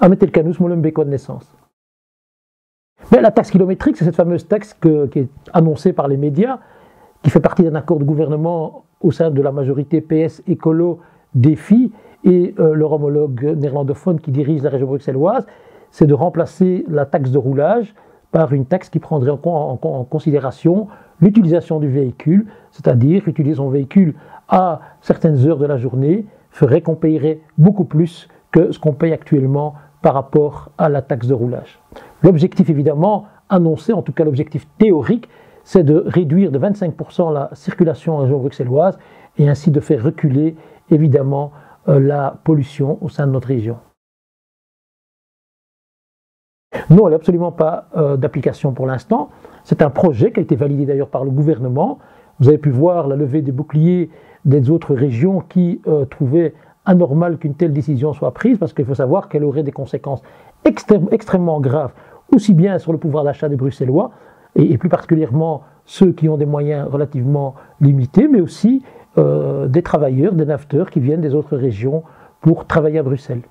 Ametelkanus Molenbeek de naissance. Mais la taxe kilométrique, c'est cette fameuse taxe qui est annoncée par les médias, qui fait partie d'un accord de gouvernement au sein de la majorité PS Écolo Défi et leur homologue néerlandophone qui dirige la région bruxelloise, c'est de remplacer la taxe de roulage par une taxe qui prendrait en considération l'utilisation du véhicule, c'est-à-dire utiliser son véhicule à certaines heures de la journée ferait qu'on payerait beaucoup plus que ce qu'on paye actuellement par rapport à la taxe de roulage. L'objectif évidemment annoncé, en tout cas l'objectif théorique, c'est de réduire de 25% la circulation en région bruxelloise et ainsi de faire reculer évidemment la pollution au sein de notre région. Non, elle n'a absolument pas d'application pour l'instant. C'est un projet qui a été validé d'ailleurs par le gouvernement. Vous avez pu voir la levée des boucliers des autres régions qui trouvaient anormal qu'une telle décision soit prise, parce qu'il faut savoir qu'elle aurait des conséquences extrêmement graves, aussi bien sur le pouvoir d'achat des Bruxellois, et plus particulièrement ceux qui ont des moyens relativement limités, mais aussi des travailleurs, des nafteurs qui viennent des autres régions pour travailler à Bruxelles.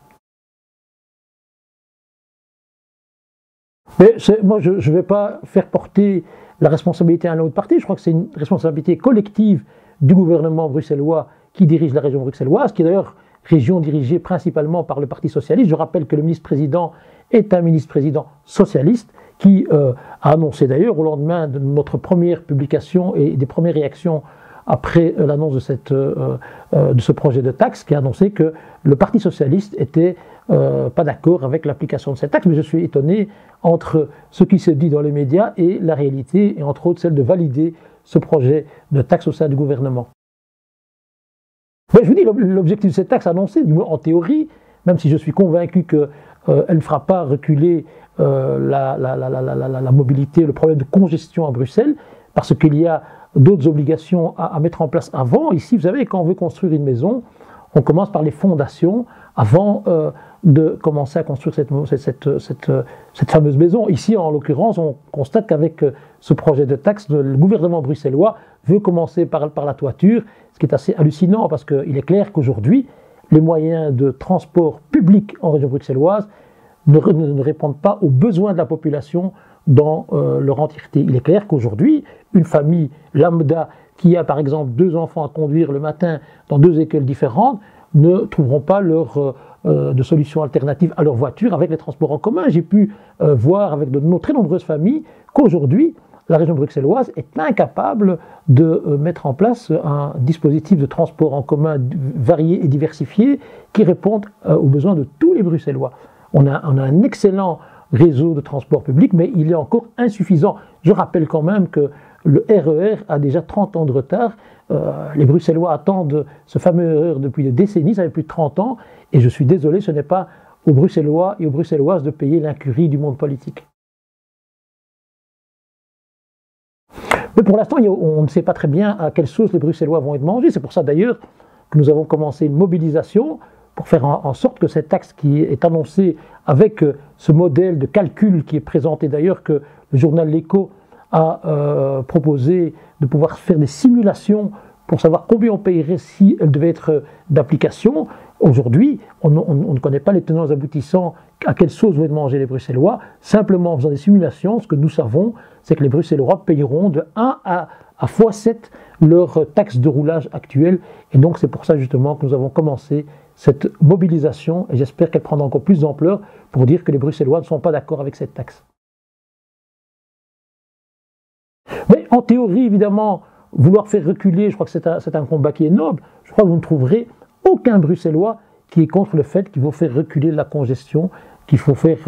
Mais moi, je ne vais pas faire porter la responsabilité à un autre parti. Je crois que c'est une responsabilité collective du gouvernement bruxellois qui dirige la région bruxelloise, qui est d'ailleurs région dirigée principalement par le Parti socialiste. Je rappelle que le ministre-président est un ministre-président socialiste qui a annoncé d'ailleurs au lendemain de notre première publication et des premières réactions après l'annonce de ce projet de taxe, qui a annoncé que le Parti socialiste était pas d'accord avec l'application de cette taxe, mais je suis étonné entre ce qui se dit dans les médias et la réalité, et entre autres celle de valider ce projet de taxe au sein du gouvernement. Mais je vous dis, l'objectif de cette taxe annoncée, du moins en théorie, même si je suis convaincu qu'elle ne fera pas reculer la mobilité, le problème de congestion à Bruxelles, parce qu'il y a d'autres obligations à mettre en place avant. Ici, vous savez, quand on veut construire une maison, on commence par les fondations avant de commencer à construire cette fameuse maison. Ici, en l'occurrence, on constate qu'avec ce projet de taxe, le gouvernement bruxellois veut commencer par la toiture, ce qui est assez hallucinant parce qu'il est clair qu'aujourd'hui, les moyens de transport public en région bruxelloise ne répondent pas aux besoins de la population dans leur entièreté. Il est clair qu'aujourd'hui, une famille lambda qui a par exemple 2 enfants à conduire le matin dans 2 écoles différentes ne trouveront pas de solution alternative à leur voiture avec les transports en commun. J'ai pu voir avec de très nombreuses familles qu'aujourd'hui, la région bruxelloise est incapable de mettre en place un dispositif de transport en commun varié et diversifié qui réponde aux besoins de tous les Bruxellois. On a un excellent réseau de transport public, mais il est encore insuffisant. Je rappelle quand même que le RER a déjà 30 ans de retard. Les Bruxellois attendent ce fameux RER depuis des décennies, ça fait plus de 30 ans, et je suis désolé, ce n'est pas aux Bruxellois et aux Bruxelloises de payer l'incurie du monde politique. Mais pour l'instant, on ne sait pas très bien à quelle sauce les Bruxellois vont être mangés. C'est pour ça d'ailleurs que nous avons commencé une mobilisation pour faire en sorte que cette taxe qui est annoncée avec ce modèle de calcul qui est présenté d'ailleurs, que le journal L'Écho a proposé de pouvoir faire des simulations pour savoir combien on payerait si elle devait être d'application. Aujourd'hui, on ne connaît pas les tenants aboutissants, à quelle sauce vont être mangés les Bruxellois. Simplement en faisant des simulations, ce que nous savons, c'est que les Bruxellois payeront de 1 à x7 leur taxe de roulage actuelle. Et donc c'est pour ça justement que nous avons commencé cette mobilisation, et j'espère qu'elle prendra encore plus d'ampleur pour dire que les Bruxellois ne sont pas d'accord avec cette taxe. Mais en théorie, évidemment, vouloir faire reculer, je crois que c'est un combat qui est noble. Je crois que vous ne trouverez aucun Bruxellois qui est contre le fait qu'il faut faire reculer la congestion, qu'il faut faire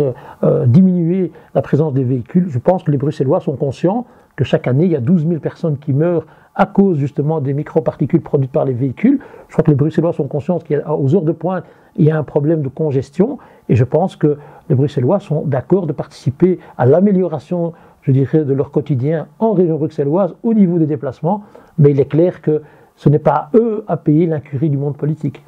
diminuer la présence des véhicules. Je pense que les Bruxellois sont conscients que chaque année, il y a 12 000 personnes qui meurent à cause justement des microparticules produites par les véhicules. Je crois que les Bruxellois sont conscients qu'aux heures de pointe, il y a un problème de congestion, et je pense que les Bruxellois sont d'accord de participer à l'amélioration, je dirais, de leur quotidien en région bruxelloise au niveau des déplacements, mais il est clair que ce n'est pas à eux à payer l'incurie du monde politique.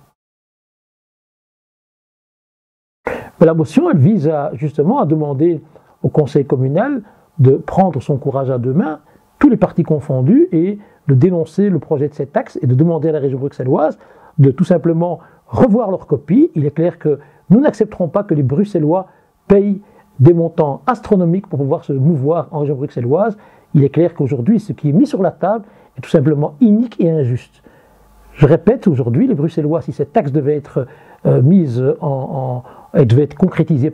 Mais la motion, elle vise justement à demander au conseil communal de prendre son courage à 2 mains, tous les partis confondus, et de dénoncer le projet de cette taxe et de demander à la région bruxelloise de tout simplement revoir leur copie. Il est clair que Nous n'accepterons pas que les Bruxellois payent des montants astronomiques pour pouvoir se mouvoir en région bruxelloise. Il est clair qu'aujourd'hui, ce qui est mis sur la table est tout simplement inique et injuste. Je répète, aujourd'hui, les Bruxellois, si cette taxe devait être devait être concrétisée,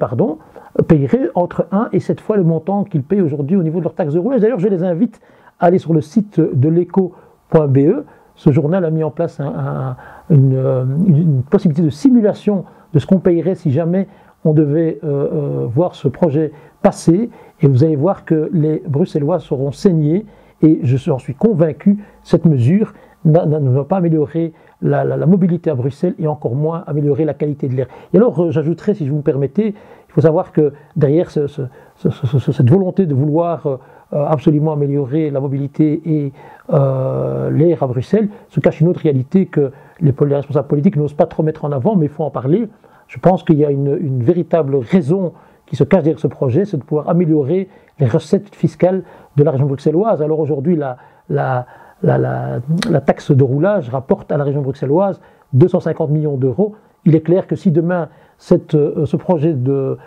paieraient entre 1 et 7 fois le montant qu'ils payent aujourd'hui au niveau de leur taxe de roulage. D'ailleurs, je les invite à aller sur le site de l'écho.be. Ce journal a mis en place une possibilité de simulation de ce qu'on payerait si jamais on devait voir ce projet passer. Et vous allez voir que les Bruxellois seront saignés. Et j'en suis convaincu, cette mesure ne va pas améliorer la mobilité à Bruxelles et encore moins améliorer la qualité de l'air. Et alors, j'ajouterais, si vous me permettez, il faut savoir que derrière cette volonté de vouloir absolument améliorer la mobilité et l'air à Bruxelles, se cache une autre réalité que les responsables politiques n'osent pas trop mettre en avant, mais il faut en parler. Je pense qu'il y a une véritable raison qui se cache derrière ce projet, c'est de pouvoir améliorer les recettes fiscales de la région bruxelloise. Alors aujourd'hui, la taxe de roulage rapporte à la région bruxelloise 250 millions d'euros. Il est clair que si demain ce projet de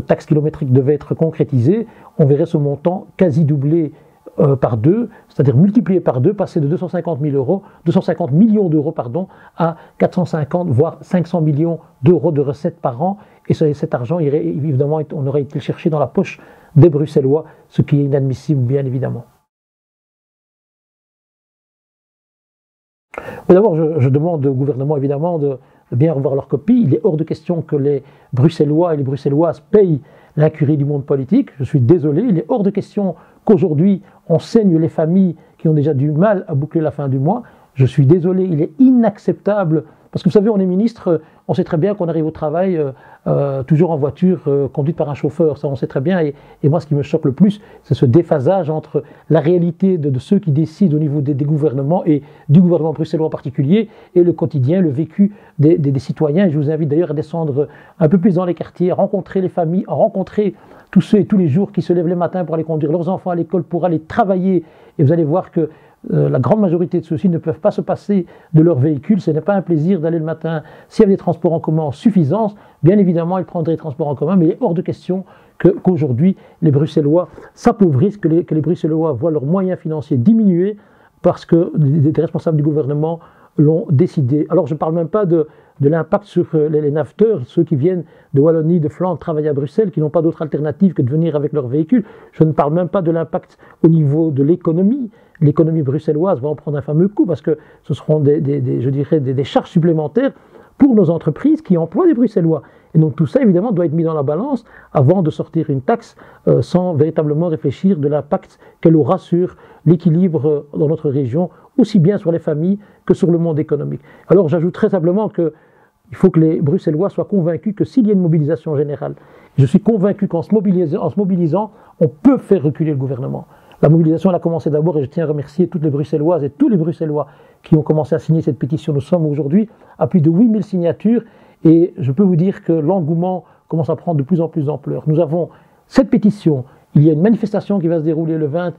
taxe kilométrique devait être concrétisé, on verrait ce montant quasi doublé par deux, c'est-à-dire multiplié par deux, passer de 250 millions d'euros à 450 voire 500 millions d'euros de recettes par an. Et cet argent irait évidemment, on aurait été le chercher dans la poche des Bruxellois, ce qui est inadmissible bien évidemment. D'abord, je demande au gouvernement évidemment de bien revoir leur copie. Il est hors de question que les Bruxellois et les Bruxelloises payent l'incurie du monde politique. Je suis désolé, il est hors de question qu'aujourd'hui on saigne les familles qui ont déjà du mal à boucler la fin du mois. Je suis désolé, il est inacceptable. Parce que vous savez, on est ministre, on sait très bien qu'on arrive au travail toujours en voiture conduite par un chauffeur, ça on sait très bien. Et moi, ce qui me choque le plus, c'est ce déphasage entre la réalité de ceux qui décident au niveau des gouvernements et du gouvernement bruxellois en particulier, et le quotidien, le vécu des citoyens. Je vous invite d'ailleurs à descendre un peu plus dans les quartiers, à rencontrer les familles, à rencontrer tous ceux et tous les jours qui se lèvent les matins pour aller conduire leurs enfants à l'école, pour aller travailler. Et vous allez voir que la grande majorité de ceux-ci ne peuvent pas se passer de leur véhicule. Ce n'est pas un plaisir d'aller le matin. S'il y avait des transports en commun en suffisance, bien évidemment, ils prendraient les transports en commun, mais il est hors de question qu'aujourd'hui, les Bruxellois s'appauvrissent, que les Bruxellois voient leurs moyens financiers diminuer parce que des responsables du gouvernement l'ont décidé. Alors, je ne parle même pas de l'impact sur les naveteurs, ceux qui viennent de Wallonie, de Flandre, travailler à Bruxelles, qui n'ont pas d'autre alternative que de venir avec leur véhicule. Je ne parle même pas de l'impact au niveau de l'économie. L'économie bruxelloise va en prendre un fameux coup parce que ce seront des charges supplémentaires pour nos entreprises qui emploient des Bruxellois. Et donc tout ça, évidemment, doit être mis dans la balance avant de sortir une taxe sans véritablement réfléchir de l'impact qu'elle aura sur l'équilibre dans notre région, aussi bien sur les familles que sur le monde économique. Alors j'ajouterai simplement qu'il faut que les Bruxellois soient convaincus que s'il y a une mobilisation générale, je suis convaincu qu'en se mobilisant, on peut faire reculer le gouvernement. La mobilisation, elle a commencé d'abord, et je tiens à remercier toutes les Bruxelloises et tous les Bruxellois qui ont commencé à signer cette pétition. Nous sommes aujourd'hui à plus de 8000 signatures, et je peux vous dire que l'engouement commence à prendre de plus en plus d'ampleur. Nous avons cette pétition, il y a une manifestation qui va se dérouler le 20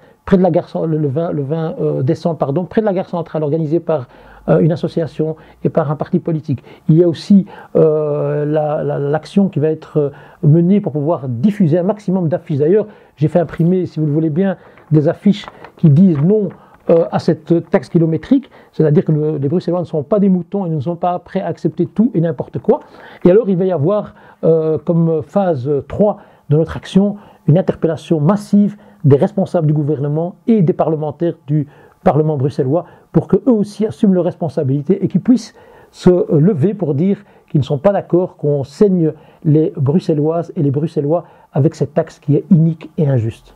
décembre, près de la gare centrale, organisée par une association et par un parti politique. Il y a aussi l'action qui va être menée pour pouvoir diffuser un maximum d'affiches. D'ailleurs, j'ai fait imprimer, si vous le voulez bien, des affiches qui disent non à cette taxe kilométrique, c'est-à-dire que les Bruxellois ne sont pas des moutons et ne sont pas prêts à accepter tout et n'importe quoi. Et alors il va y avoir comme phase 3 de notre action une interpellation massive des responsables du gouvernement et des parlementaires du Parlement bruxellois pour qu'eux aussi assument leurs responsabilités et qu'ils puissent se lever pour dire qu'ils ne sont pas d'accord qu'on saigne les Bruxelloises et les Bruxellois avec cette taxe qui est inique et injuste.